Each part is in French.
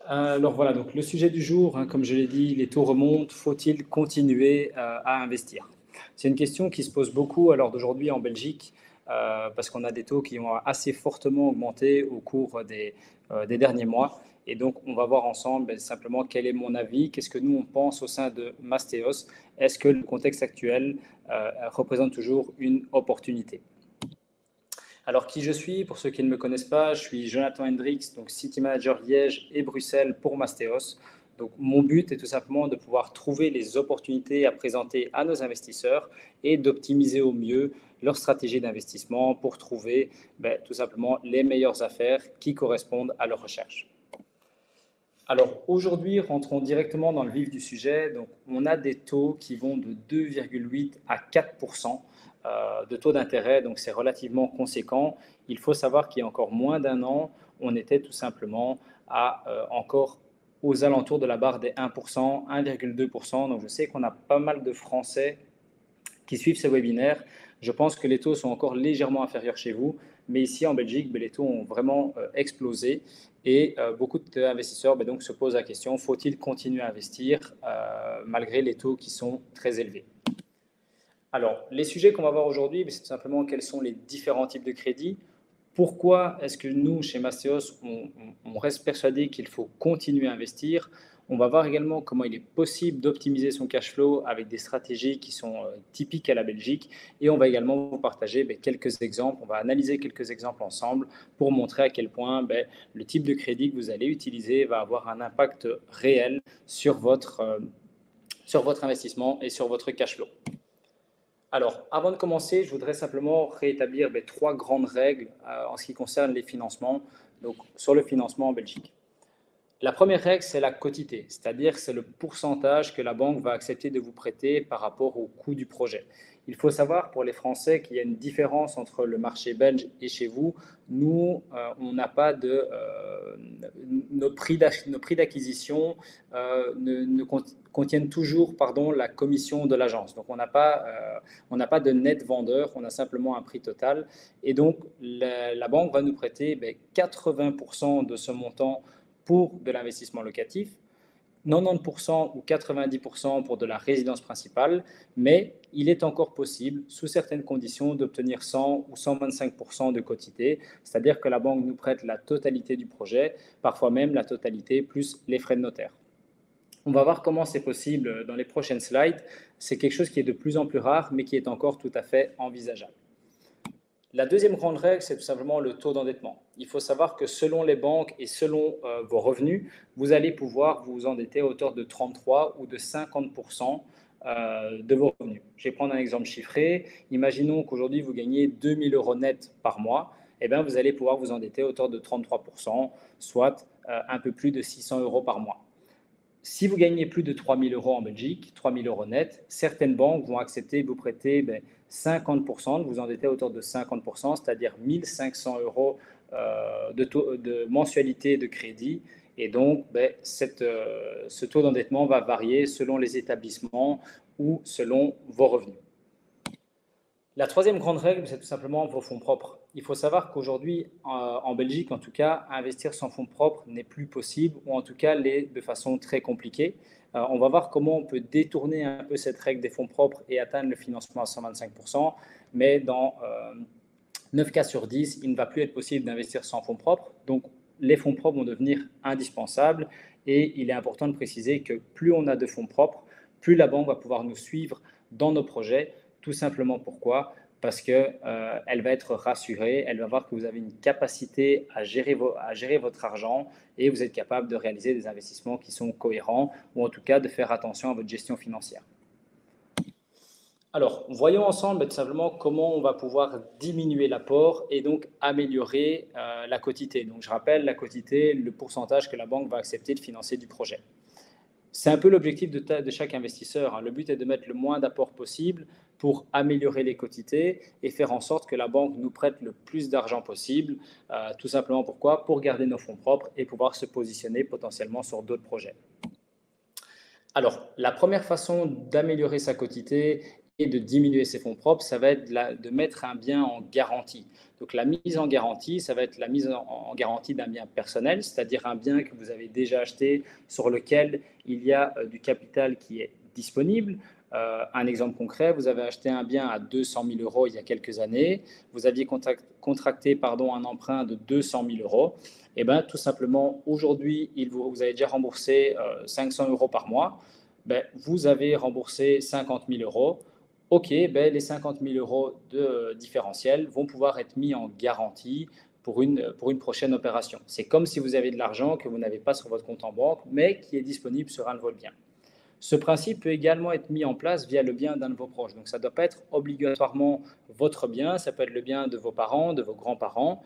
Alors voilà, donc le sujet du jour, hein, comme je l'ai dit, les taux remontent, faut-il continuer à investir? C'est une question qui se pose beaucoup à l'heure d'aujourd'hui en Belgique, parce qu'on a des taux qui ont assez fortement augmenté au cours des derniers mois. Et donc, on va voir ensemble simplement quel est mon avis, qu'est-ce que nous on pense au sein de Mastéos. Est-ce que le contexte actuel représente toujours une opportunité? Alors, qui je suis? Pour ceux qui ne me connaissent pas, je suis Jonathan Hendricks, donc City Manager Liège et Bruxelles pour Mastéos. Donc, mon but est tout simplement de pouvoir trouver les opportunités à présenter à nos investisseurs et d'optimiser au mieux leur stratégie d'investissement pour trouver tout simplement les meilleures affaires qui correspondent à leurs recherches. Alors aujourd'hui, rentrons directement dans le vif du sujet. Donc, on a des taux qui vont de 2,8 à 4 de taux d'intérêt, donc c'est relativement conséquent. Il faut savoir qu'il y a encore moins d'un an, on était tout simplement à encore aux alentours de la barre des 1%, 1,2%. Donc je sais qu'on a pas mal de Français qui suivent ce webinaire. Je pense que les taux sont encore légèrement inférieurs chez vous, mais ici en Belgique, les taux ont vraiment explosé et beaucoup d'investisseurs donc, se posent la question, faut-il continuer à investir malgré les taux qui sont très élevés? Alors, les sujets qu'on va voir aujourd'hui, c'est tout simplement quels sont les différents types de crédits. Pourquoi est-ce que nous, chez Mastéos, on reste persuadé qu'il faut continuer à investir? On va voir également comment il est possible d'optimiser son cash flow avec des stratégies qui sont typiques à la Belgique. Et on va également vous partager quelques exemples. On va analyser quelques exemples ensemble pour montrer à quel point le type de crédit que vous allez utiliser va avoir un impact réel sur votre investissement et sur votre cash flow. Alors, avant de commencer, je voudrais simplement rétablir trois grandes règles en ce qui concerne les financements, donc sur le financement en Belgique. La première règle, c'est la quotité, c'est-à-dire c'est le pourcentage que la banque va accepter de vous prêter par rapport au coût du projet. Il faut savoir pour les Français qu'il y a une différence entre le marché belge et chez vous. Nous, on n'a pas de nos prix d'acquisition ne contiennent toujours la commission de l'agence. Donc on n'a pas de net vendeur, on a simplement un prix total. Et donc la banque va nous prêter 80% de ce montant pour de l'investissement locatif, 90% ou 90% pour de la résidence principale, mais il est encore possible, sous certaines conditions, d'obtenir 100 ou 125% de quotité, c'est-à-dire que la banque nous prête la totalité du projet, parfois même la totalité plus les frais de notaire. On va voir comment c'est possible dans les prochaines slides. C'est quelque chose qui est de plus en plus rare, mais qui est encore tout à fait envisageable. La deuxième grande règle, c'est tout simplement le taux d'endettement. Il faut savoir que selon les banques et selon vos revenus, vous allez pouvoir vous endetter à hauteur de 33 ou de 50% de vos revenus. Je vais prendre un exemple chiffré. Imaginons qu'aujourd'hui, vous gagnez 2 000 euros net par mois. Eh bien, vous allez pouvoir vous endetter à hauteur de 33%, soit un peu plus de 600 euros par mois. Si vous gagnez plus de 3 000 euros en Belgique, 3 000 euros net, certaines banques vont accepter de vous prêter 50%, de vous endetter à hauteur de 50%, c'est-à-dire 1 500 euros de mensualité de crédit. Et donc, ce taux d'endettement va varier selon les établissements ou selon vos revenus. La troisième grande règle, c'est tout simplement vos fonds propres. Il faut savoir qu'aujourd'hui, en Belgique, en tout cas, investir sans fonds propres n'est plus possible, ou en tout cas l'est de façon très compliquée. On va voir comment on peut détourner un peu cette règle des fonds propres et atteindre le financement à 125%, mais dans 9 cas sur 10, il ne va plus être possible d'investir sans fonds propres. Donc, les fonds propres vont devenir indispensables et il est important de préciser que plus on a de fonds propres, plus la banque va pouvoir nous suivre dans nos projets. Tout simplement pourquoi? Parce qu'elle va être rassurée, elle va voir que vous avez une capacité à gérer votre argent et vous êtes capable de réaliser des investissements qui sont cohérents ou en tout cas de faire attention à votre gestion financière. Alors, voyons ensemble tout simplement comment on va pouvoir diminuer l'apport et donc améliorer la quotité. Donc, je rappelle, la quotité, le pourcentage que la banque va accepter de financer du projet. C'est un peu l'objectif de chaque investisseur. Le but est de mettre le moins d'apport possible pour améliorer les quotités et faire en sorte que la banque nous prête le plus d'argent possible. Tout simplement pourquoi? Pour garder nos fonds propres et pouvoir se positionner potentiellement sur d'autres projets. Alors, la première façon d'améliorer sa quotité de diminuer ses fonds propres, ça va être de mettre un bien en garantie. Donc la mise en garantie, ça va être la mise en garantie d'un bien personnel, c'est-à-dire un bien que vous avez déjà acheté, sur lequel il y a du capital qui est disponible. Un exemple concret, vous avez acheté un bien à 200 000 euros il y a quelques années, vous aviez contracté un emprunt de 200 000 euros, et bien tout simplement aujourd'hui, vous avez déjà remboursé 500 euros par mois, ben, vous avez remboursé 50 000 euros. OK, ben, les 50 000 euros de différentiel vont pouvoir être mis en garantie pour une prochaine opération. C'est comme si vous avez de l'argent que vous n'avez pas sur votre compte en banque, mais qui est disponible sur un de vos biens. Ce principe peut également être mis en place via le bien d'un de vos proches. Donc, ça ne doit pas être obligatoirement votre bien, ça peut être le bien de vos parents, de vos grands-parents.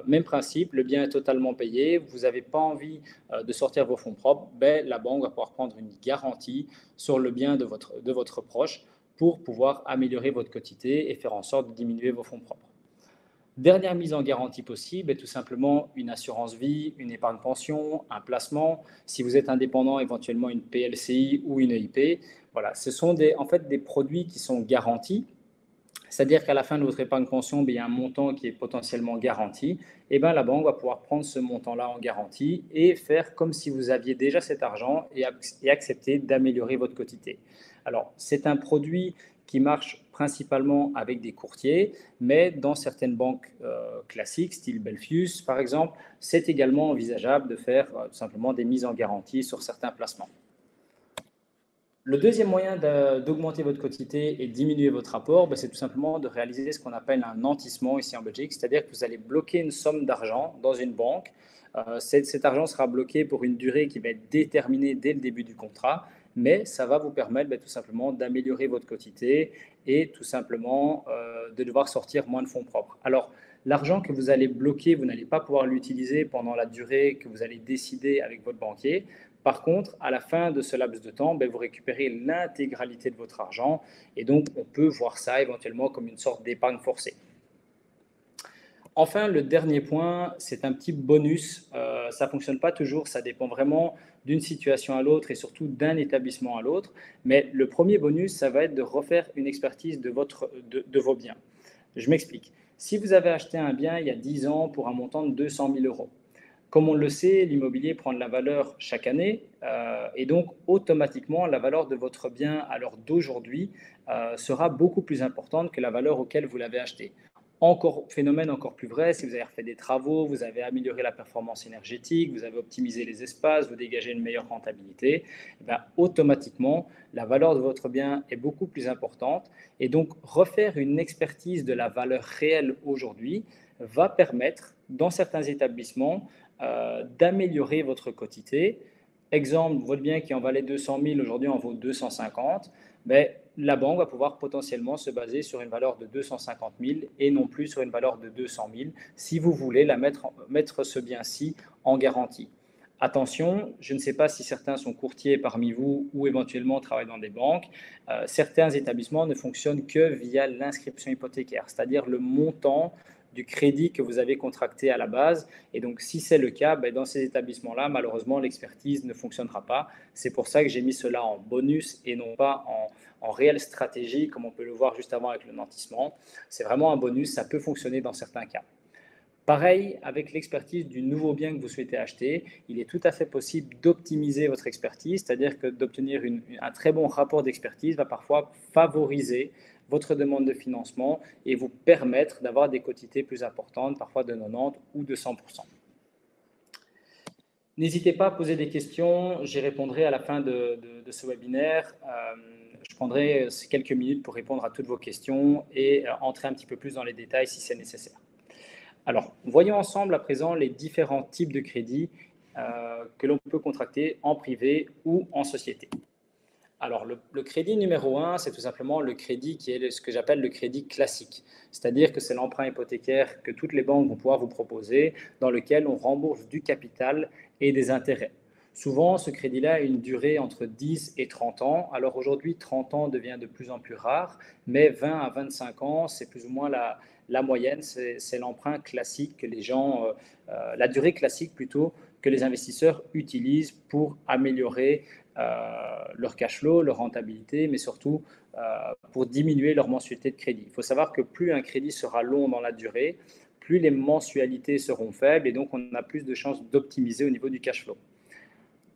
Même principe, le bien est totalement payé, vous n'avez pas envie de sortir vos fonds propres, ben, la banque va pouvoir prendre une garantie sur le bien de votre proche pour pouvoir améliorer votre quotité et faire en sorte de diminuer vos fonds propres. Dernière mise en garantie possible est tout simplement une assurance vie, une épargne pension, un placement. Si vous êtes indépendant, éventuellement une PLCI ou une EIP. Voilà, ce sont en fait des produits qui sont garantis. C'est-à-dire qu'à la fin de votre épargne pension, il y a un montant qui est potentiellement garanti. Et bien, la banque va pouvoir prendre ce montant-là en garantie et faire comme si vous aviez déjà cet argent et accepter d'améliorer votre quotité. Alors, c'est un produit qui marche principalement avec des courtiers, mais dans certaines banques classiques, style Belfius par exemple, c'est également envisageable de faire tout simplement des mises en garantie sur certains placements. Le deuxième moyen d'augmenter votre quotité et diminuer votre apport, c'est tout simplement de réaliser ce qu'on appelle un nantissement ici en Belgique, c'est-à-dire que vous allez bloquer une somme d'argent dans une banque. Cet argent sera bloqué pour une durée qui va être déterminée dès le début du contrat, mais ça va vous permettre tout simplement d'améliorer votre quotité et tout simplement de devoir sortir moins de fonds propres. Alors, l'argent que vous allez bloquer, vous n'allez pas pouvoir l'utiliser pendant la durée que vous allez décider avec votre banquier. Par contre, à la fin de ce laps de temps, vous récupérez l'intégralité de votre argent et donc on peut voir ça éventuellement comme une sorte d'épargne forcée. Enfin, le dernier point, c'est un petit bonus. Ça ne fonctionne pas toujours, ça dépend vraiment d'une situation à l'autre et surtout d'un établissement à l'autre. Mais le premier bonus, ça va être de refaire une expertise de vos biens. Je m'explique. Si vous avez acheté un bien il y a 10 ans pour un montant de 200 000 euros, comme on le sait, l'immobilier prend de la valeur chaque année et donc automatiquement, la valeur de votre bien à l'heure d'aujourd'hui sera beaucoup plus importante que la valeur auquel vous l'avez acheté. Phénomène encore plus vrai, si vous avez fait des travaux, vous avez amélioré la performance énergétique, vous avez optimisé les espaces, vous dégagez une meilleure rentabilité, automatiquement, la valeur de votre bien est beaucoup plus importante. Et donc, refaire une expertise de la valeur réelle aujourd'hui va permettre, dans certains établissements, d'améliorer votre quotité. Exemple, votre bien qui en valait 200 000, aujourd'hui en vaut 250, la banque va pouvoir potentiellement se baser sur une valeur de 250 000 et non plus sur une valeur de 200 000 si vous voulez mettre ce bien-ci en garantie. Attention, je ne sais pas si certains sont courtiers parmi vous ou éventuellement travaillent dans des banques. Certains établissements ne fonctionnent que via l'inscription hypothécaire, c'est-à-dire le montant du crédit que vous avez contracté à la base. Et donc, si c'est le cas, dans ces établissements-là, malheureusement, l'expertise ne fonctionnera pas. C'est pour ça que j'ai mis cela en bonus et non pas en réelle stratégie, comme on peut le voir juste avant avec le nantissement. C'est vraiment un bonus, ça peut fonctionner dans certains cas. Pareil, avec l'expertise du nouveau bien que vous souhaitez acheter, il est tout à fait possible d'optimiser votre expertise, c'est-à-dire que d'obtenir un très bon rapport d'expertise va parfois favoriser votre demande de financement et vous permettre d'avoir des quotités plus importantes, parfois de 90 ou de 100%. N'hésitez pas à poser des questions, j'y répondrai à la fin de ce webinaire. Je prendrai quelques minutes pour répondre à toutes vos questions et entrer un petit peu plus dans les détails si c'est nécessaire. Alors, voyons ensemble à présent les différents types de crédits que l'on peut contracter en privé ou en société. Alors, le crédit numéro 1, c'est tout simplement le crédit qui est ce que j'appelle le crédit classique. C'est-à-dire que c'est l'emprunt hypothécaire que toutes les banques vont pouvoir vous proposer, dans lequel on rembourse du capital et des intérêts. Souvent, ce crédit-là a une durée entre 10 et 30 ans. Alors aujourd'hui, 30 ans devient de plus en plus rare, mais 20 à 25 ans, c'est plus ou moins la moyenne. C'est l'emprunt classique que les gens, la durée classique plutôt que les investisseurs utilisent pour améliorer leur cash flow, leur rentabilité, mais surtout pour diminuer leur mensualité de crédit. Il faut savoir que plus un crédit sera long dans la durée, plus les mensualités seront faibles et donc on a plus de chances d'optimiser au niveau du cash flow.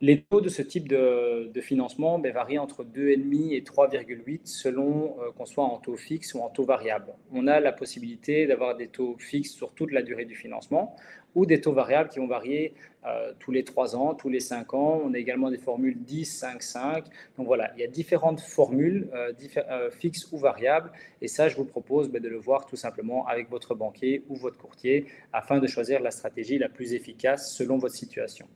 Les taux de ce type de financement varient entre 2,5 et 3,8 selon qu'on soit en taux fixe ou en taux variable. On a la possibilité d'avoir des taux fixes sur toute la durée du financement ou des taux variables qui vont varier tous les 3 ans, tous les 5 ans. On a également des formules 10, 5, 5. Donc voilà, il y a différentes formules fixes ou variables et ça, je vous propose de le voir tout simplement avec votre banquier ou votre courtier afin de choisir la stratégie la plus efficace selon votre situation.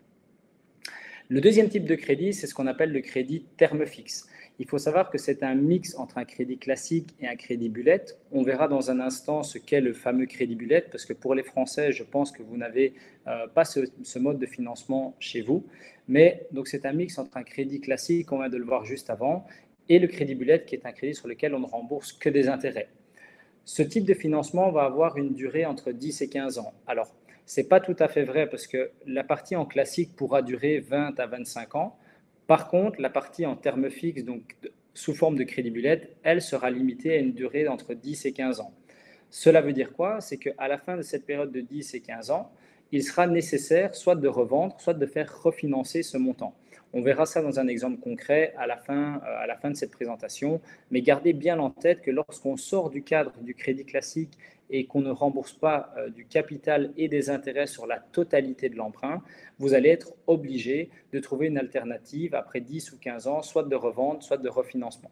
Le deuxième type de crédit, c'est ce qu'on appelle le crédit terme fixe. Il faut savoir que c'est un mix entre un crédit classique et un crédit bullet. On verra dans un instant ce qu'est le fameux crédit bullet, parce que pour les Français, je pense que vous n'avez pas ce mode de financement chez vous. Mais donc c'est un mix entre un crédit classique, on vient de le voir juste avant, et le crédit bullet, qui est un crédit sur lequel on ne rembourse que des intérêts. Ce type de financement va avoir une durée entre 10 et 15 ans. Alors, ce n'est pas tout à fait vrai parce que la partie en classique pourra durer 20 à 25 ans. Par contre, la partie en terme fixe, donc sous forme de crédit bullet, elle sera limitée à une durée d'entre 10 et 15 ans. Cela veut dire quoi? C'est qu'à la fin de cette période de 10 et 15 ans, il sera nécessaire soit de revendre, soit de faire refinancer ce montant. On verra ça dans un exemple concret à la fin de cette présentation, mais gardez bien en tête que lorsqu'on sort du cadre du crédit classique et qu'on ne rembourse pas du capital et des intérêts sur la totalité de l'emprunt, vous allez être obligé de trouver une alternative après 10 ou 15 ans, soit de revente, soit de refinancement.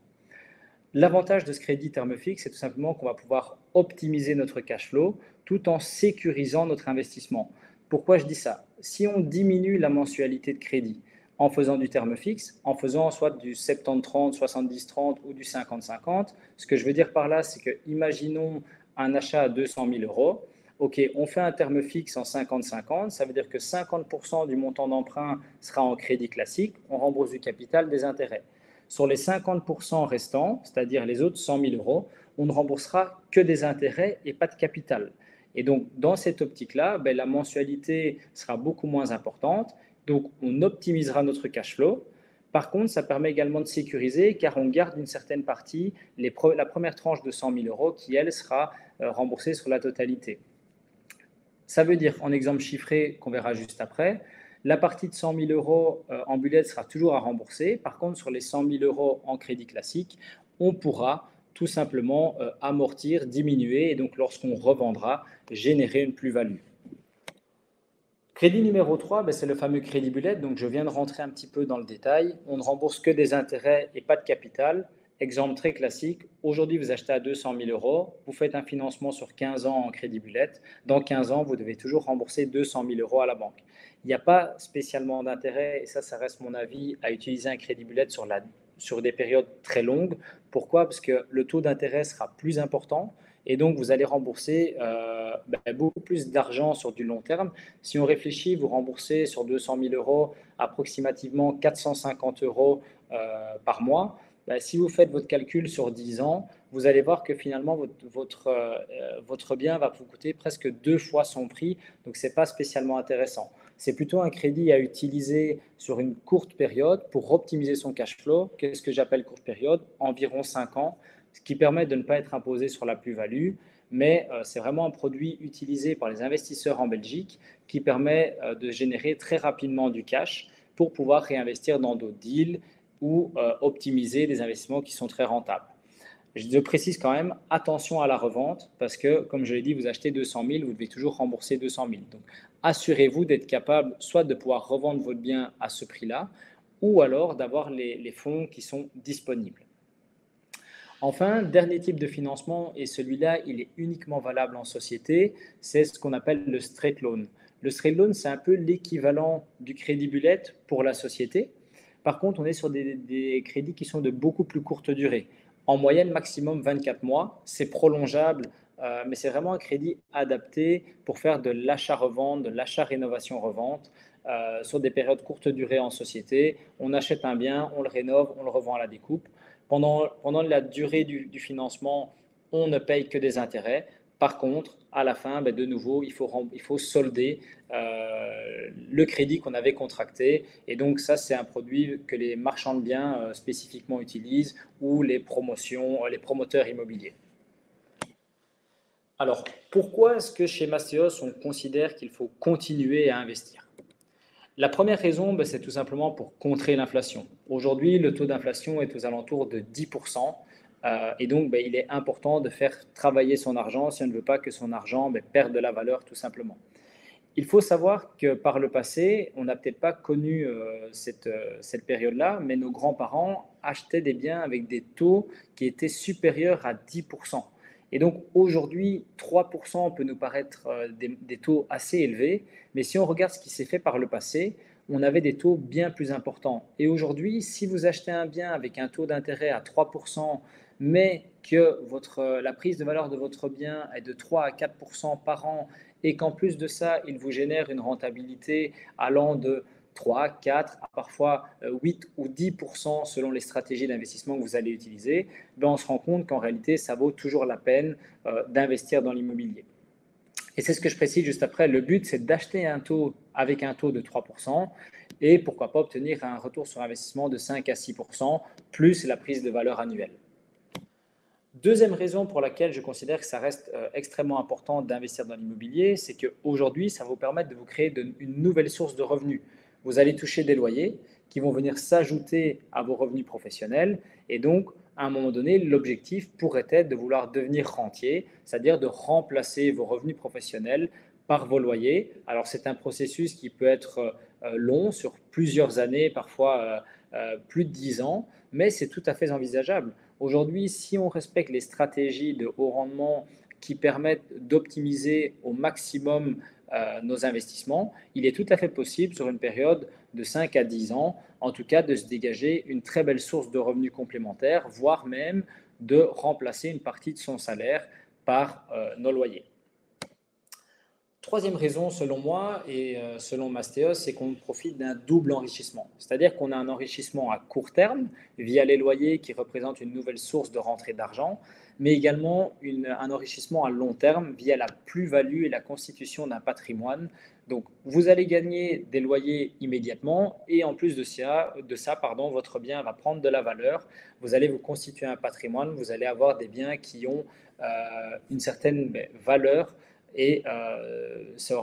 L'avantage de ce crédit terme fixe, c'est tout simplement qu'on va pouvoir optimiser notre cash flow tout en sécurisant notre investissement. Pourquoi je dis ça? Si on diminue la mensualité de crédit en faisant du terme fixe, en faisant soit du 70-30, 70-30 ou du 50-50, ce que je veux dire par là, c'est que imaginons un achat à 200 000 euros. OK, on fait un terme fixe en 50-50, ça veut dire que 50% du montant d'emprunt sera en crédit classique, on rembourse du capital, des intérêts. Sur les 50% restants, c'est-à-dire les autres 100 000 euros, on ne remboursera que des intérêts et pas de capital. Et donc, dans cette optique-là, la mensualité sera beaucoup moins importante. Donc, on optimisera notre cash flow. Par contre, ça permet également de sécuriser car on garde une certaine partie, la première tranche de 100 000 euros qui, elle, sera remboursée sur la totalité. Ça veut dire, en exemple chiffré qu'on verra juste après, la partie de 100 000 euros en bullet sera toujours à rembourser. Par contre, sur les 100 000 euros en crédit classique, on pourra tout simplement amortir, diminuer et donc lorsqu'on revendra, générer une plus-value. Crédit numéro 3, c'est le fameux crédit bullet. Donc, je viens de rentrer un petit peu dans le détail. On ne rembourse que des intérêts et pas de capital. Exemple très classique, aujourd'hui vous achetez à 200 000 euros, vous faites un financement sur 15 ans en crédit bullet. Dans 15 ans, vous devez toujours rembourser 200 000 euros à la banque. Il n'y a pas spécialement d'intérêt, et ça reste mon avis, à utiliser un crédit bullet sur des périodes très longues. Pourquoi? Parce que le taux d'intérêt sera plus important et donc vous allez rembourser beaucoup plus d'argent sur du long terme. Si on réfléchit, vous remboursez sur 200 000 euros approximativement 450 euros par mois. Si vous faites votre calcul sur 10 ans, vous allez voir que finalement, votre bien va vous coûter presque 2 fois son prix. Donc, ce n'est pas spécialement intéressant. C'est plutôt un crédit à utiliser sur une courte période pour optimiser son cash flow. Qu'est-ce que j'appelle courte période? Environ 5 ans, ce qui permet de ne pas être imposé sur la plus-value. Mais c'est vraiment un produit utilisé par les investisseurs en Belgique qui permet de générer très rapidement du cash pour pouvoir réinvestir dans d'autres deals ou optimiser des investissements qui sont très rentables. Je précise quand même, attention à la revente parce que, comme je l'ai dit, vous achetez 200 000, vous devez toujours rembourser 200 000. Donc, assurez-vous d'être capable soit de pouvoir revendre votre bien à ce prix-là ou alors d'avoir les fonds qui sont disponibles. Enfin, dernier type de financement, et celui-là, il est uniquement valable en société, c'est ce qu'on appelle le straight loan. Le straight loan, c'est un peu l'équivalent du crédit bullet pour la société. Par contre, on est sur des crédits qui sont de beaucoup plus courte durée. En moyenne, maximum 24 mois. C'est prolongeable, mais c'est vraiment un crédit adapté pour faire de l'achat-revente, de l'achat-rénovation-revente sur des périodes courte durée en société. On achète un bien, on le rénove, on le revend à la découpe. Pendant la durée du financement, on ne paye que des intérêts. Par contre, à la fin, de nouveau, il faut solder le crédit qu'on avait contracté. Et donc, ça, c'est un produit que les marchands de biens spécifiquement utilisent ou les promoteurs immobiliers. Alors, pourquoi est-ce que chez Mastéos, on considère qu'il faut continuer à investir? La première raison, c'est tout simplement pour contrer l'inflation. Aujourd'hui, le taux d'inflation est aux alentours de 10%. Et donc, il est important de faire travailler son argent si on ne veut pas que son argent perde de la valeur, tout simplement. Il faut savoir que par le passé, on n'a peut-être pas connu cette période-là, mais nos grands-parents achetaient des biens avec des taux qui étaient supérieurs à 10%. Et donc aujourd'hui, 3% peut nous paraître des taux assez élevés, mais si on regarde ce qui s'est fait par le passé, on avait des taux bien plus importants. Et aujourd'hui, si vous achetez un bien avec un taux d'intérêt à 3%, mais que la prise de valeur de votre bien est de 3 à 4% par an, et qu'en plus de ça, il vous génère une rentabilité allant de 3, 4, parfois 8 ou 10% selon les stratégies d'investissement que vous allez utiliser, on se rend compte qu'en réalité, ça vaut toujours la peine d'investir dans l'immobilier. Et c'est ce que je précise juste après. Le but, c'est d'acheter avec un taux de 3% et pourquoi pas obtenir un retour sur investissement de 5 à 6%, plus la prise de valeur annuelle. Deuxième raison pour laquelle je considère que ça reste extrêmement important d'investir dans l'immobilier, c'est qu'aujourd'hui, ça va vous permettre de vous créer une nouvelle source de revenus. Vous allez toucher des loyers qui vont venir s'ajouter à vos revenus professionnels. Et donc, à un moment donné, l'objectif pourrait être de vouloir devenir rentier, c'est-à-dire de remplacer vos revenus professionnels par vos loyers. Alors, c'est un processus qui peut être long, sur plusieurs années, parfois plus de 10 ans, mais c'est tout à fait envisageable. Aujourd'hui, si on respecte les stratégies de haut rendement qui permettent d'optimiser au maximum nos investissements, il est tout à fait possible sur une période de 5 à 10 ans, en tout cas, de se dégager une très belle source de revenus complémentaires, voire même de remplacer une partie de son salaire par nos loyers. Troisième raison, selon moi et selon Mastéos, c'est qu'on profite d'un double enrichissement. C'est-à-dire qu'on a un enrichissement à court terme via les loyers qui représentent une nouvelle source de rentrée d'argent, mais également un enrichissement à long terme via la plus-value et la constitution d'un patrimoine. Donc, vous allez gagner des loyers immédiatement et en plus de ça, votre bien va prendre de la valeur. Vous allez vous constituer un patrimoine, vous allez avoir des biens qui ont une certaine valeur et ce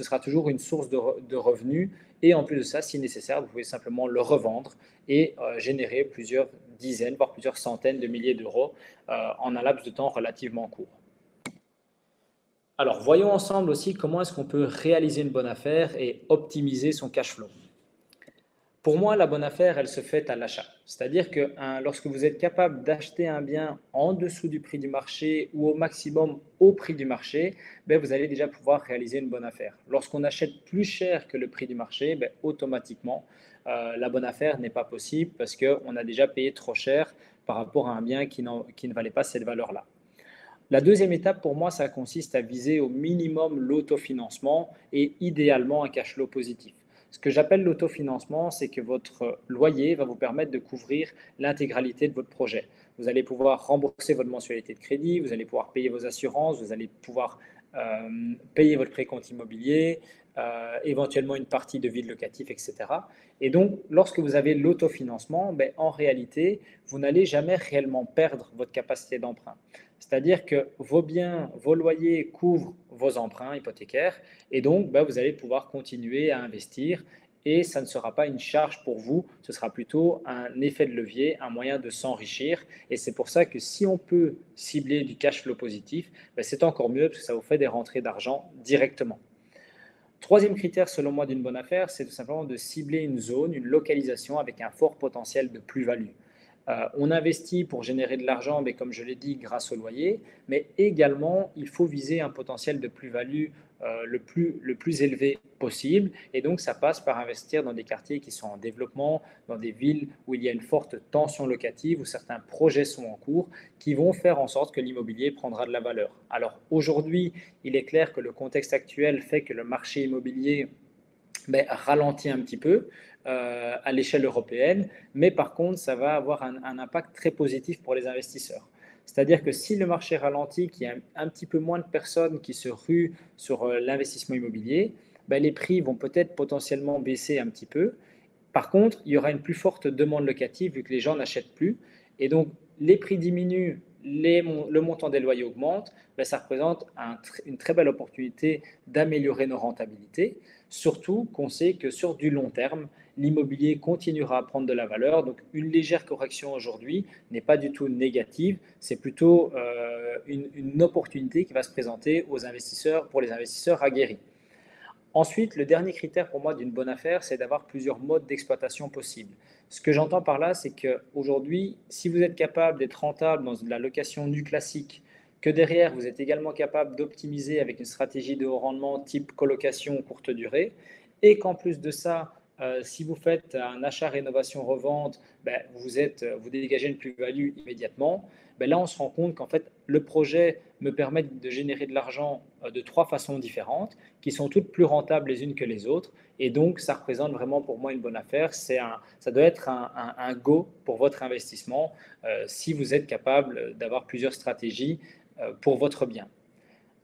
sera toujours une source de revenus. Et en plus de ça, si nécessaire, vous pouvez simplement le revendre et générer plusieurs dizaines, voire plusieurs centaines de milliers d'euros en un laps de temps relativement court. Alors, voyons ensemble aussi comment est-ce qu'on peut réaliser une bonne affaire et optimiser son cash flow. Pour moi, la bonne affaire, elle se fait à l'achat. C'est-à-dire que lorsque vous êtes capable d'acheter un bien en dessous du prix du marché ou au maximum au prix du marché, vous allez déjà pouvoir réaliser une bonne affaire. Lorsqu'on achète plus cher que le prix du marché, automatiquement, la bonne affaire n'est pas possible parce qu'on a déjà payé trop cher par rapport à un bien qui ne valait pas cette valeur-là. La deuxième étape, pour moi, ça consiste à viser au minimum l'autofinancement et idéalement un cash flow positif. Ce que j'appelle l'autofinancement, c'est que votre loyer va vous permettre de couvrir l'intégralité de votre projet. Vous allez pouvoir rembourser votre mensualité de crédit, vous allez pouvoir payer vos assurances, vous allez pouvoir payer votre précompte immobilier, éventuellement une partie de vide locatif, etc. Et donc, lorsque vous avez l'autofinancement, en réalité, vous n'allez jamais réellement perdre votre capacité d'emprunt. C'est-à-dire que vos biens, vos loyers couvrent vos emprunts hypothécaires et donc vous allez pouvoir continuer à investir et ça ne sera pas une charge pour vous, ce sera plutôt un effet de levier, un moyen de s'enrichir. Et c'est pour ça que si on peut cibler du cash flow positif, c'est encore mieux parce que ça vous fait des rentrées d'argent directement. Troisième critère, selon moi, d'une bonne affaire, c'est tout simplement de cibler une zone, une localisation avec un fort potentiel de plus-value. On investit pour générer de l'argent, mais comme je l'ai dit, grâce au loyer, mais également, il faut viser un potentiel de plus-value le plus élevé possible. Et donc, ça passe par investir dans des quartiers qui sont en développement, dans des villes où il y a une forte tension locative, où certains projets sont en cours, qui vont faire en sorte que l'immobilier prendra de la valeur. Alors, aujourd'hui, il est clair que le contexte actuel fait que le marché immobilier ralentit un petit peu à l'échelle européenne, mais par contre, ça va avoir un impact très positif pour les investisseurs. C'est-à-dire que si le marché ralentit, qu'il y a un petit peu moins de personnes qui se ruent sur l'investissement immobilier, ben, les prix vont peut-être potentiellement baisser un petit peu. Par contre, il y aura une plus forte demande locative vu que les gens n'achètent plus. Et donc, les prix diminuent, le montant des loyers augmente. Ben, ça représente une très belle opportunité d'améliorer nos rentabilités. Surtout qu'on sait que sur du long terme, l'immobilier continuera à prendre de la valeur. Donc, une légère correction aujourd'hui n'est pas du tout négative. C'est plutôt une opportunité qui va se présenter aux investisseurs, pour les investisseurs aguerris. Ensuite, le dernier critère pour moi d'une bonne affaire, c'est d'avoir plusieurs modes d'exploitation possibles. Ce que j'entends par là, c'est qu'aujourd'hui, si vous êtes capable d'être rentable dans de la location nue classique, que derrière, vous êtes également capable d'optimiser avec une stratégie de haut rendement type colocation courte durée, et qu'en plus de ça, si vous faites un achat, rénovation, revente, ben, vous dégagez une plus-value immédiatement. Ben là, on se rend compte qu'en fait, le projet me permet de générer de l'argent de trois façons différentes qui sont toutes plus rentables les unes que les autres. Et donc, ça représente vraiment pour moi une bonne affaire. Ça doit être un go pour votre investissement si vous êtes capable d'avoir plusieurs stratégies pour votre bien.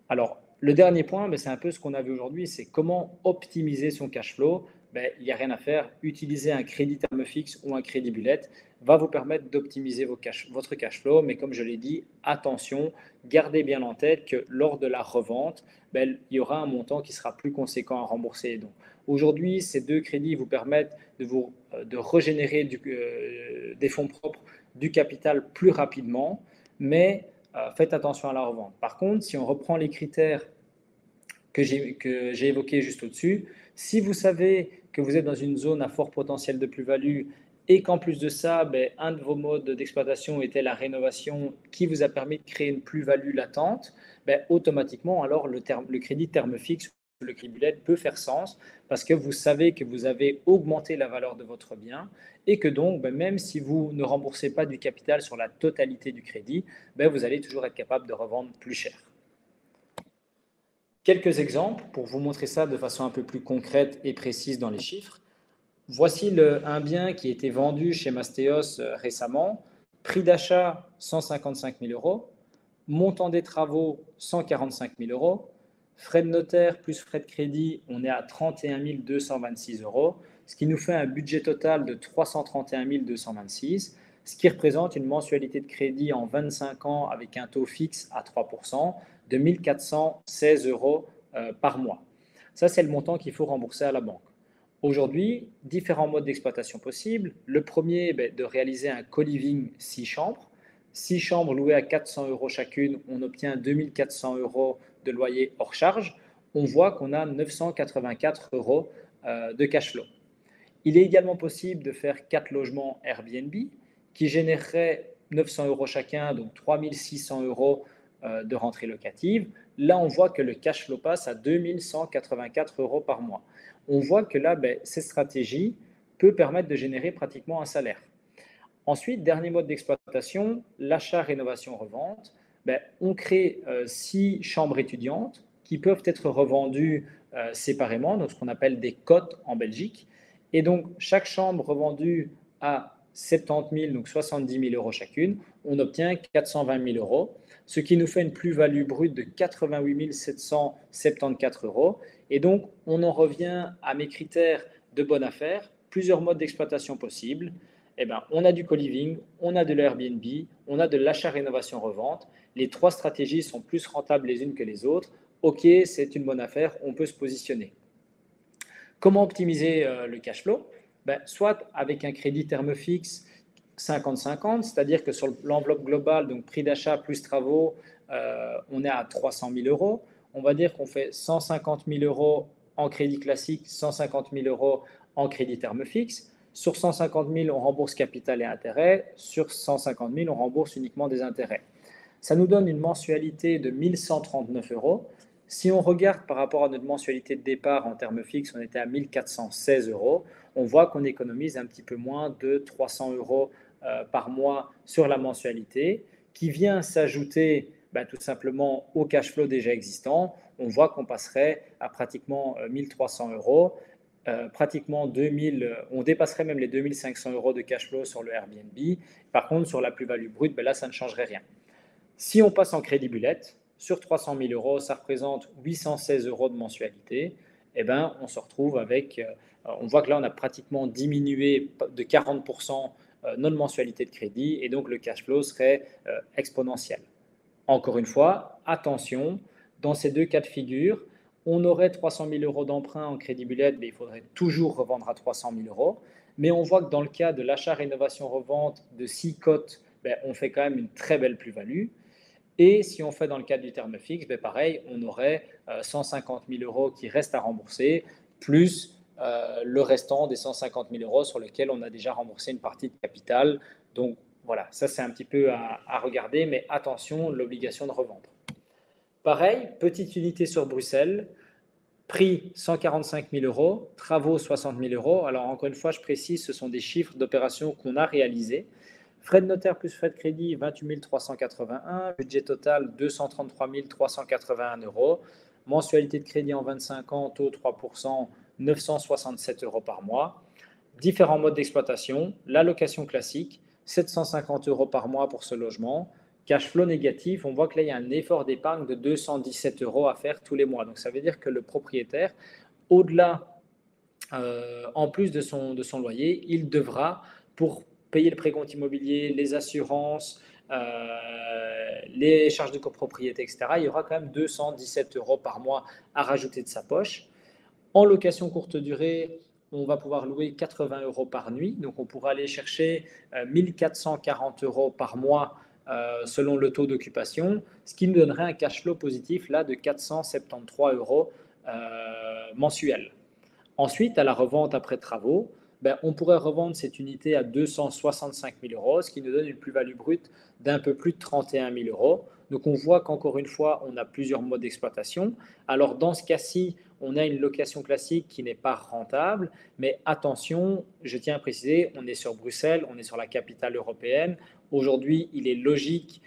Alors, le dernier point, c'est un peu ce qu'on a vu aujourd'hui, c'est comment optimiser son cash flow. Il n'y a rien à faire. Utiliser un crédit terme fixe ou un crédit bullet va vous permettre d'optimiser votre cash flow. Mais comme je l'ai dit, attention, gardez bien en tête que lors de la revente, il y aura un montant qui sera plus conséquent à rembourser. Donc, aujourd'hui, ces deux crédits vous permettent de régénérer des fonds propres, du capital plus rapidement. Mais faites attention à la revente. Par contre, si on reprend les critères que j'ai évoqués juste au-dessus, si vous savez que vous êtes dans une zone à fort potentiel de plus-value et qu'en plus de ça, un de vos modes d'exploitation était la rénovation qui vous a permis de créer une plus-value latente, automatiquement, alors le crédit terme fixe, le crédit bullet peut faire sens parce que vous savez que vous avez augmenté la valeur de votre bien et que donc, même si vous ne remboursez pas du capital sur la totalité du crédit, vous allez toujours être capable de revendre plus cher. Quelques exemples pour vous montrer ça de façon un peu plus concrète et précise dans les chiffres. Voici un bien qui a été vendu chez Mastéos récemment. Prix d'achat 155 000 euros, montant des travaux 145 000 euros, frais de notaire plus frais de crédit, on est à 31 226 euros, ce qui nous fait un budget total de 331 226, ce qui représente une mensualité de crédit en 25 ans avec un taux fixe à 3% de 1 416 euros par mois. Ça, c'est le montant qu'il faut rembourser à la banque. Aujourd'hui, différents modes d'exploitation possibles. Le premier, de réaliser un co-living 6 chambres. 6 chambres louées à 400 euros chacune, on obtient 2 400 euros de loyer hors charge. On voit qu'on a 984 euros de cash flow. Il est également possible de faire 4 logements Airbnb qui généreraient 900 euros chacun, donc 3 600 euros de rentrée locative. Là, on voit que le cash flow passe à 2 184 euros par mois. On voit que là, cette stratégie peut permettre de générer pratiquement un salaire. Ensuite, dernier mode d'exploitation, l'achat, rénovation, revente. On crée 6 chambres étudiantes qui peuvent être revendues séparément, donc ce qu'on appelle des cotes en Belgique. Et donc, chaque chambre revendue à 70 000, donc 70 000 euros chacune, on obtient 420 000 euros, ce qui nous fait une plus-value brute de 88 774 euros. Et donc, on en revient à mes critères de bonne affaire, plusieurs modes d'exploitation possibles. On a du co-living, on a de l'Airbnb, on a de l'achat-rénovation-revente. Les trois stratégies sont plus rentables les unes que les autres. OK, c'est une bonne affaire, on peut se positionner. Comment optimiser le cash flow? Soit avec un crédit terme fixe 50-50, c'est-à-dire que sur l'enveloppe globale, donc prix d'achat plus travaux, on est à 300 000 euros. On va dire qu'on fait 150 000 euros en crédit classique, 150 000 euros en crédit terme fixe. Sur 150 000, on rembourse capital et intérêt. Sur 150 000, on rembourse uniquement des intérêts. Ça nous donne une mensualité de 1 139 euros. Si on regarde par rapport à notre mensualité de départ en termes fixes, on était à 1 416 euros. On voit qu'on économise un petit peu moins de 300 euros par mois sur la mensualité, qui vient s'ajouter tout simplement au cash flow déjà existant. On voit qu'on passerait à pratiquement 1 300 euros. Pratiquement 2000, on dépasserait même les 2 500 euros de cash flow sur le Airbnb. Par contre, sur la plus-value brute, là, ça ne changerait rien. Si on passe en crédit bullet, sur 300 000 euros, ça représente 816 euros de mensualité. Eh ben, on se retrouve avec, on voit que là, on a pratiquement diminué de 40% notre mensualité de crédit et donc le cash flow serait exponentiel. Encore une fois, attention, dans ces deux cas de figure, on aurait 300 000 euros d'emprunt en crédit bullet, mais il faudrait toujours revendre à 300 000 euros. Mais on voit que dans le cas de l'achat rénovation-revente de 6 cotes, on fait quand même une très belle plus-value. Et si on fait dans le cadre du terme fixe, pareil, on aurait 150 000 euros qui restent à rembourser, plus le restant des 150 000 euros sur lesquels on a déjà remboursé une partie de capital. Donc voilà, ça c'est un petit peu à regarder, mais attention, l'obligation de revendre. Pareil, petite unité sur Bruxelles, prix 145 000 euros, travaux 60 000 euros. Alors encore une fois, je précise, ce sont des chiffres d'opérations qu'on a réalisés. Frais de notaire plus frais de crédit, 28 381. Budget total, 233 381 euros. Mensualité de crédit en 25 ans, taux 3%, 967 euros par mois. Différents modes d'exploitation. La location classique, 750 euros par mois pour ce logement. Cash flow négatif, on voit que là, il y a un effort d'épargne de 217 euros à faire tous les mois. Donc, ça veut dire que le propriétaire, au-delà, en plus de son loyer, il devra, pour payer le précompte immobilier, les assurances, les charges de copropriété, etc., il y aura quand même 217 euros par mois à rajouter de sa poche. En location courte durée, on va pouvoir louer 80 euros par nuit. Donc, on pourra aller chercher 1440 euros par mois selon le taux d'occupation, ce qui nous donnerait un cash flow positif là, de 473 euros mensuels. Ensuite, à la revente après travaux, on pourrait revendre cette unité à 265 000 euros, ce qui nous donne une plus-value brute d'un peu plus de 31 000 euros. Donc, on voit qu'encore une fois, on a plusieurs modes d'exploitation. Alors, dans ce cas-ci, on a une location classique qui n'est pas rentable, mais attention, je tiens à préciser, on est sur Bruxelles, on est sur la capitale européenne. Aujourd'hui, il est logique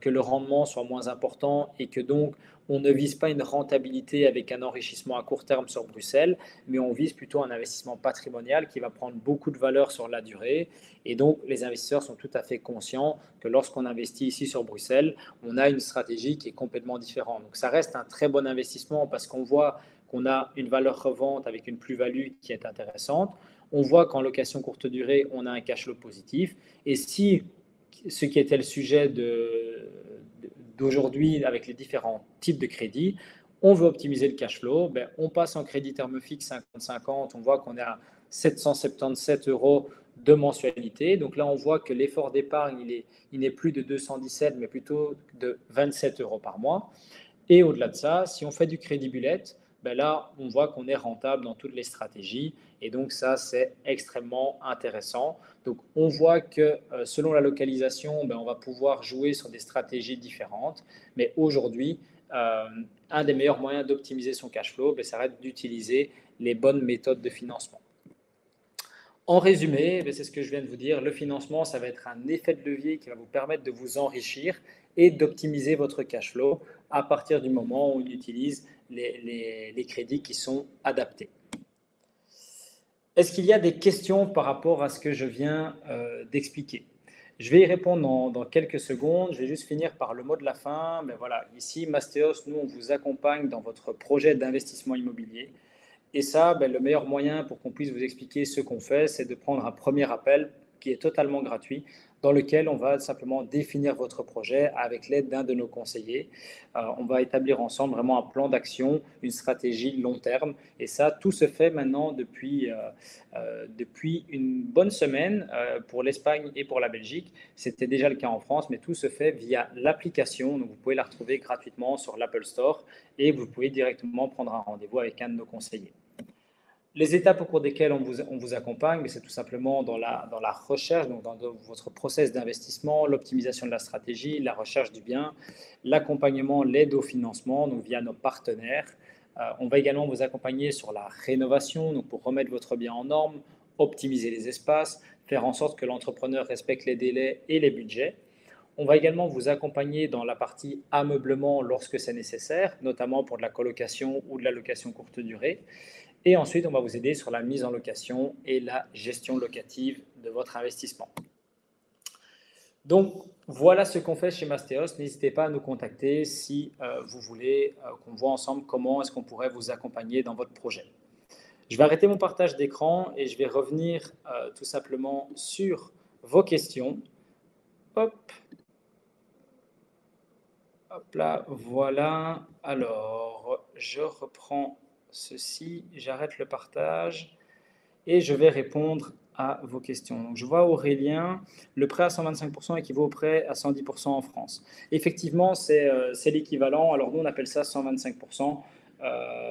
que le rendement soit moins important et que donc on ne vise pas une rentabilité avec un enrichissement à court terme sur Bruxelles, mais on vise plutôt un investissement patrimonial qui va prendre beaucoup de valeur sur la durée. Et donc, les investisseurs sont tout à fait conscients que lorsqu'on investit ici sur Bruxelles, on a une stratégie qui est complètement différente. Donc, ça reste un très bon investissement parce qu'on voit qu'on a une valeur revente avec une plus-value qui est intéressante. On voit qu'en location courte durée, on a un cash flow positif. Et si ce qui était le sujet d'aujourd'hui avec les différents types de crédits, on veut optimiser le cash flow, on passe en crédit terme fixe 50-50, on voit qu'on est à 777 euros de mensualité. Donc là, on voit que l'effort d'épargne, il n'est plus de 217, mais plutôt de 27 euros par mois. Et au-delà de ça, si on fait du crédit bullet, là, on voit qu'on est rentable dans toutes les stratégies. Et donc, ça, c'est extrêmement intéressant. Donc, on voit que selon la localisation, on va pouvoir jouer sur des stratégies différentes. Mais aujourd'hui, un des meilleurs moyens d'optimiser son cash flow, ça va être d'utiliser les bonnes méthodes de financement. En résumé, c'est ce que je viens de vous dire, le financement, ça va être un effet de levier qui va vous permettre de vous enrichir et d'optimiser votre cash flow à partir du moment où on utilise les crédits qui sont adaptés. Est-ce qu'il y a des questions par rapport à ce que je viens d'expliquer? Je vais y répondre dans quelques secondes. Je vais juste finir par le mot de la fin. Mais voilà, ici, Mastéos, nous, on vous accompagne dans votre projet d'investissement immobilier. Et ça, le meilleur moyen pour qu'on puisse vous expliquer ce qu'on fait, c'est de prendre un premier appel qui est totalement gratuit, dans lequel on va simplement définir votre projet avec l'aide d'un de nos conseillers. On va établir ensemble vraiment un plan d'action, une stratégie long terme. Et ça, tout se fait maintenant depuis une bonne semaine pour l'Espagne et pour la Belgique. C'était déjà le cas en France, mais tout se fait via l'application. Donc, vous pouvez la retrouver gratuitement sur l'Apple Store et vous pouvez directement prendre un rendez-vous avec un de nos conseillers. Les étapes au cours desquelles on vous accompagne, c'est tout simplement dans la recherche, donc dans votre process d'investissement, l'optimisation de la stratégie, la recherche du bien, l'accompagnement, l'aide au financement, donc via nos partenaires. On va également vous accompagner sur la rénovation, donc pour remettre votre bien en norme, optimiser les espaces, faire en sorte que l'entrepreneur respecte les délais et les budgets. On va également vous accompagner dans la partie ameublement lorsque c'est nécessaire, notamment pour de la colocation ou de la location courte durée. Et ensuite, on va vous aider sur la mise en location et la gestion locative de votre investissement. Donc, voilà ce qu'on fait chez Mastéos. N'hésitez pas à nous contacter si vous voulez qu'on voit ensemble comment est-ce qu'on pourrait vous accompagner dans votre projet. Je vais arrêter mon partage d'écran et je vais revenir tout simplement sur vos questions. Hop, hop là, voilà. Alors, je reprends ceci, j'arrête le partage et je vais répondre à vos questions. Donc, je vois Aurélien, le prêt à 125% équivaut au prêt à 110% en France. Effectivement, c'est l'équivalent. Alors, nous, on appelle ça 125%,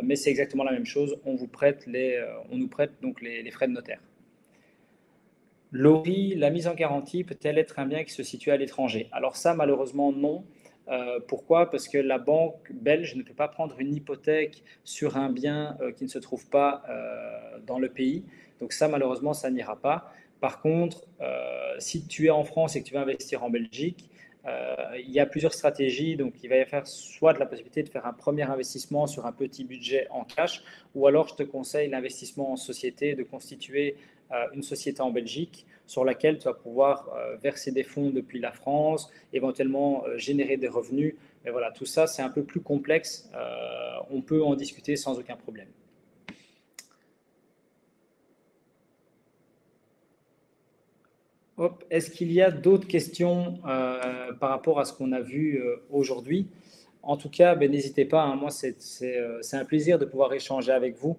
mais c'est exactement la même chose. On nous prête donc les frais de notaire. Laurie, la mise en garantie peut-elle être un bien qui se situe à l'étranger? Alors ça, malheureusement, non. Pourquoi? Parce que la banque belge ne peut pas prendre une hypothèque sur un bien qui ne se trouve pas dans le pays. Donc ça, malheureusement, ça n'ira pas. Par contre, si tu es en France et que tu veux investir en Belgique, il y a plusieurs stratégies. Donc, il va y avoir soit de la possibilité de faire un premier investissement sur un petit budget en cash, ou alors je te conseille l'investissement en société, de constituer une société en Belgique sur laquelle tu vas pouvoir verser des fonds depuis la France, éventuellement générer des revenus. Mais voilà, tout ça, c'est un peu plus complexe. On peut en discuter sans aucun problème. Est-ce qu'il y a d'autres questions par rapport à ce qu'on a vu aujourd'hui? En tout cas, ben, n'hésitez pas, hein, moi c'est un plaisir de pouvoir échanger avec vous,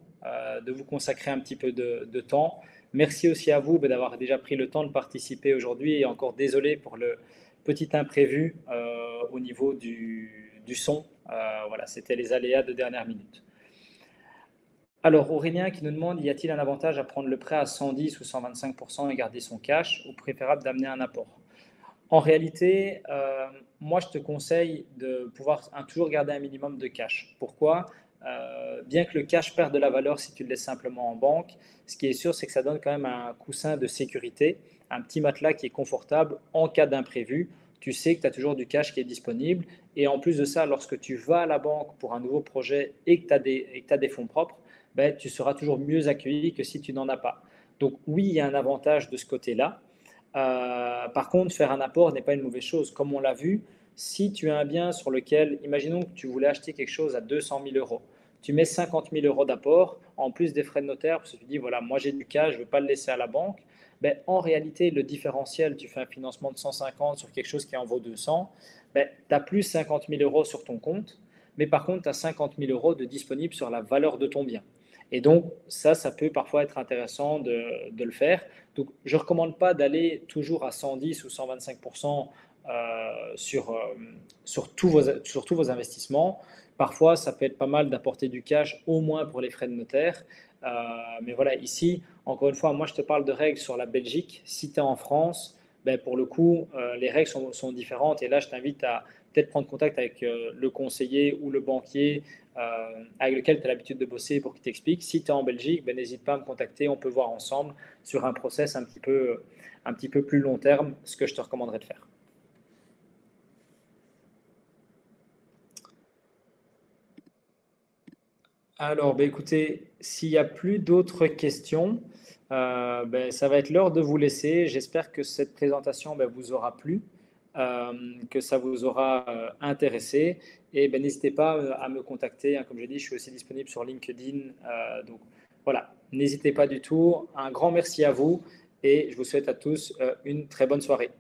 de vous consacrer un petit peu de temps. Merci aussi à vous ben, d'avoir déjà pris le temps de participer aujourd'hui et encore désolé pour le petit imprévu au niveau du son. Voilà, c'était les aléas de dernière minute. Alors, Aurélien qui nous demande, y a-t-il un avantage à prendre le prêt à 110 ou 125% et garder son cash, ou préférable d'amener un apport? En réalité, moi, je te conseille de pouvoir toujours garder un minimum de cash. Pourquoi? Bien que le cash perde de la valeur si tu le laisses simplement en banque, ce qui est sûr, c'est que ça donne quand même un coussin de sécurité, un petit matelas qui est confortable en cas d'imprévu. Tu sais que tu as toujours du cash qui est disponible. Et en plus de ça, lorsque tu vas à la banque pour un nouveau projet et que tu as des fonds propres, ben, tu seras toujours mieux accueilli que si tu n'en as pas. Donc oui, il y a un avantage de ce côté-là. Par contre, faire un apport n'est pas une mauvaise chose. Comme on l'a vu, si tu as un bien sur lequel, imaginons que tu voulais acheter quelque chose à 200 000 euros, tu mets 50 000 euros d'apport, en plus des frais de notaire, parce que tu dis, voilà, moi j'ai du cash, je ne veux pas le laisser à la banque. Ben, en réalité, le différentiel, tu fais un financement de 150 sur quelque chose qui en vaut 200, ben, tu as plus 50 000 euros sur ton compte, mais par contre, tu as 50 000 euros de disponible sur la valeur de ton bien. Et donc, ça peut parfois être intéressant de le faire. Donc, je ne recommande pas d'aller toujours à 110 ou 125% sur tous vos investissements. Parfois, ça peut être pas mal d'apporter du cash, au moins pour les frais de notaire. Mais voilà, ici, encore une fois, moi, je te parle de règles sur la Belgique. Si tu es en France, ben, pour le coup, les règles sont différentes. Et là, je t'invite à peut-être prendre contact avec le conseiller ou le banquier avec lequel tu as l'habitude de bosser pour qu'il t'explique. Si tu es en Belgique, ben, n'hésite pas à me contacter. On peut voir ensemble sur un process un petit peu plus long terme ce que je te recommanderais de faire. Alors, ben, écoutez, s'il n'y a plus d'autres questions, ben, ça va être l'heure de vous laisser. J'espère que cette présentation ben, vous aura plu, que ça vous aura intéressé. Et ben, n'hésitez pas à me contacter. Hein, comme je dis, je suis aussi disponible sur LinkedIn. Donc voilà, n'hésitez pas du tout. Un grand merci à vous et je vous souhaite à tous une très bonne soirée.